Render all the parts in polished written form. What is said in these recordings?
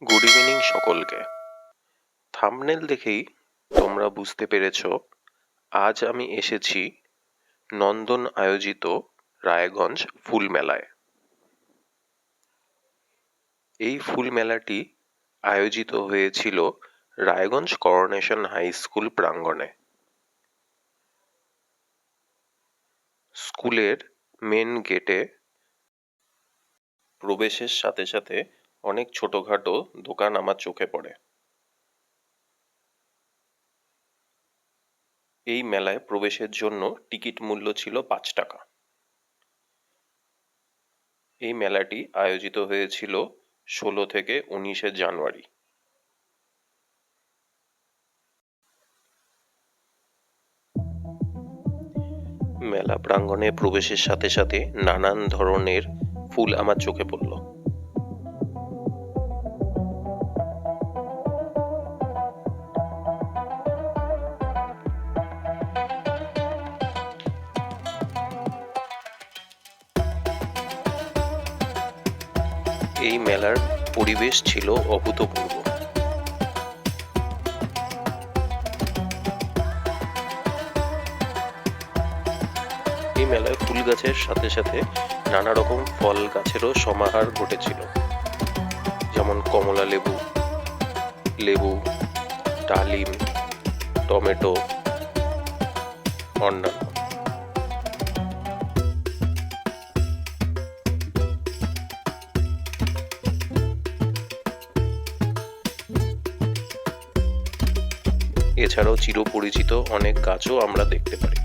Good evening সকলকে। Thumbnail দেখেই তোমরা বুঝতে পেরেছ আজ আমি এসেছি নন্দন আয়োজিত রায়গঞ্জ ফুল মেলায়। এই ফুল মেলাটি আয়োজিত হয়েছিল রায়গঞ্জ করোনেশন হাই স্কুল প্রাঙ্গণে। স্কুলের মেন গেটে প্রবেশের সাথে সাথে অনেক ছোটখাটো দোকান আমার চোখে পড়ে। এই মেলায় প্রবেশের জন্য টিকিট মূল্য ছিল ৫ টাকা। এই মেলাটি আয়োজিত হয়েছিল ১৬ থেকে ১৯শে জানুয়ারি। মেলা প্রাঙ্গণে প্রবেশের সাথে সাথে নানান ধরনের ফুল আমার চোখে পড়ল। এই মেলার পরিবেশ ছিল অভূতপূর্ব। এই মেলায় ফুল গাছের সাথে সাথে নানা রকম ফল গাছেরও সমাহার ঘটেছিল, যেমন কমলা লেবু, লেবু, ডালিম, টমেটো, অন্যান্য। এছাড়াও চিরপরিচিত অনেক গাছও আমরা দেখতে পারি।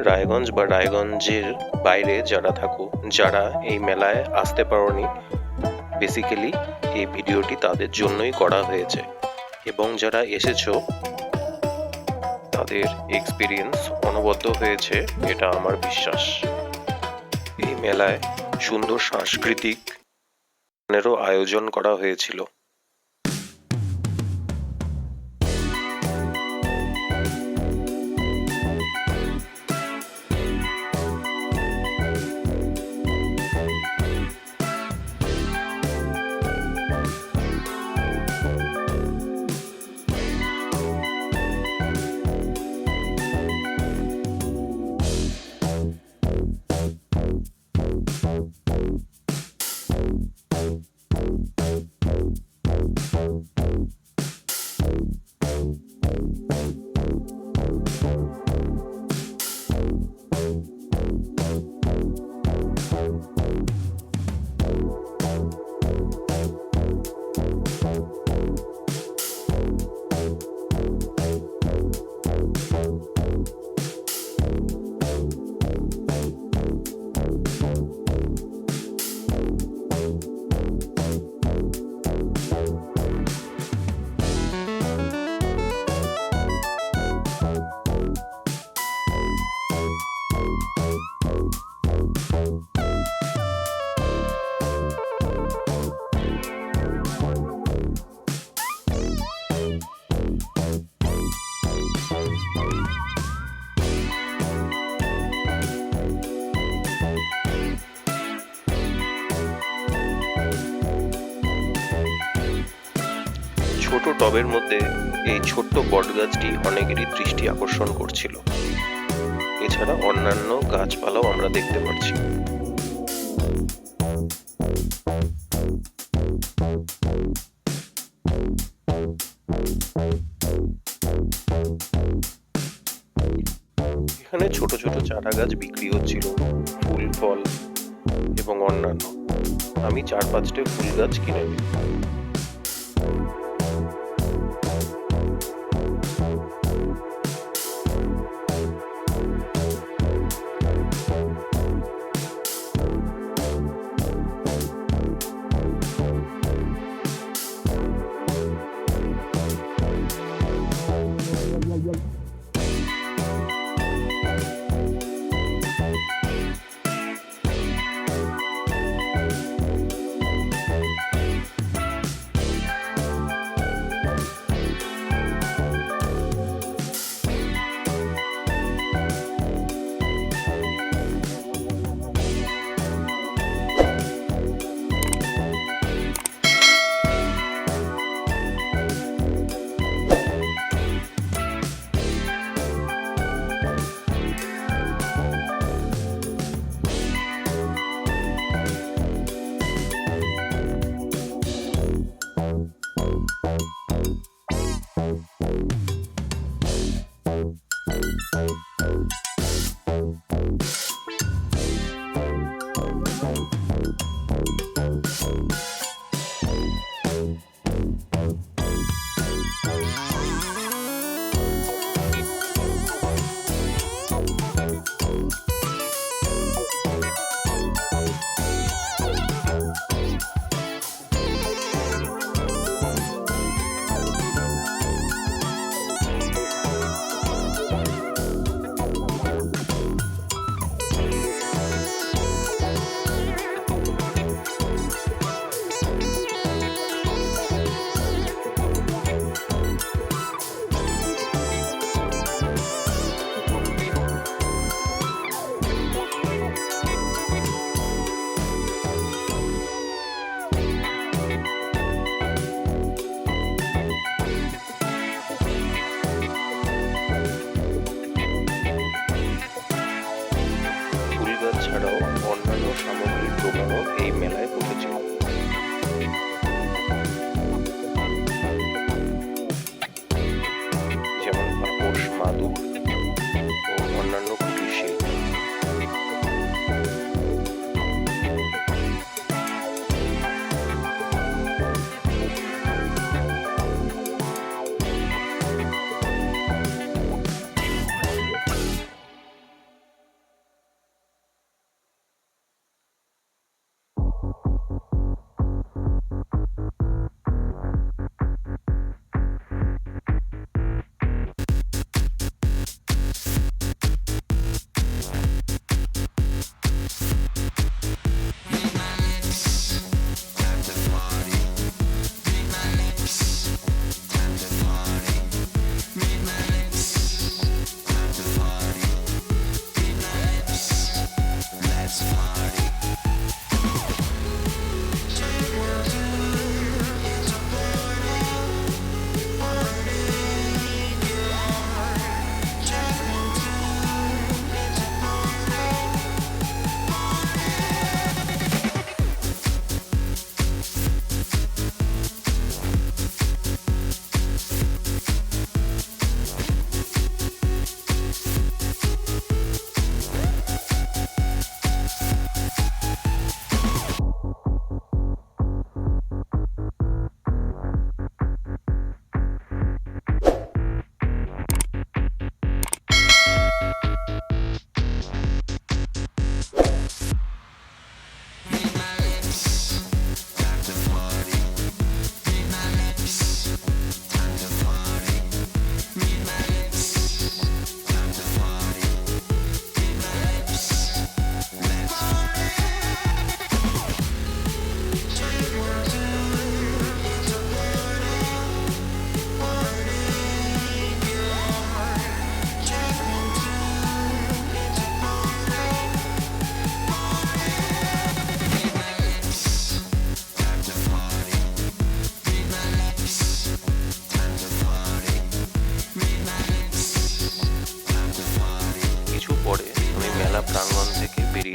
রায়গঞ্জ বা রায়গঞ্জের বাইরে যারা এই মেলায় আসতে পারোনি, বেসিক্যালি এই ভিডিওটি তাদের জন্যই করা হয়েছে, এবং যারা এসেছো তাদের এক্সপিরিয়েন্স অনবদ্য হয়েছে, এটা আমার বিশ্বাস। এই মেলায় সুন্দর সাংস্কৃতিক আয়োজন করা হয়েছিল। ছোট টবের মধ্যে এই ছোট্ট বটগাছটি অনেকেরই দৃষ্টি আকর্ষণ করছিল। এছাড়া অন্যান্য গাছপালাও আমরা দেখতে পাচ্ছি। এখানে ছোট ছোট চারা গাছ বিক্রি হচ্ছিল, ফুল ফল এবং অন্যান্য। আমি 4-5টে ফুল গাছ কিনে নিই।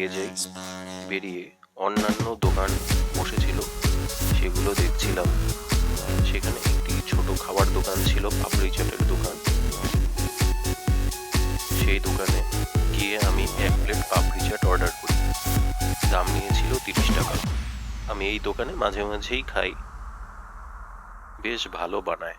বেরিয়ে যাই। বেরিয়ে অন্যান্য দোকান বসেছিল, সেগুলো দেখছিলাম। সেখানে একটি ছোট খাবার দোকান ছিল, পাপড়ি চাটের দোকান। সেই দোকানে গিয়ে আমি 1 প্লেট পাপড়ি চাট অর্ডার করি। দাম নিয়েছিল 30 টাকা। আমি এই দোকানে মাঝে মাঝেই খাই, বেশ ভালো বানায়।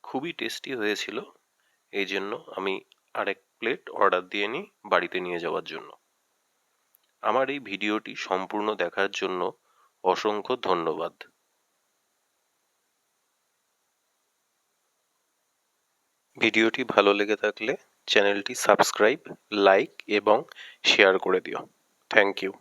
খুবই টেস্টি হয়েছিল, এই জন্য আমি আরেক প্লেট অর্ডার দিয়ে নিই বাড়িতে নিয়ে যাওয়ার জন্য। আমার এই ভিডিওটি সম্পূর্ণ দেখার জন্য অসংখ্য ধন্যবাদ। ভিডিওটি ভালো লেগে থাকলে চ্যানেলটি সাবস্ক্রাইব, লাইক এবং শেয়ার করে দিও। Thank you.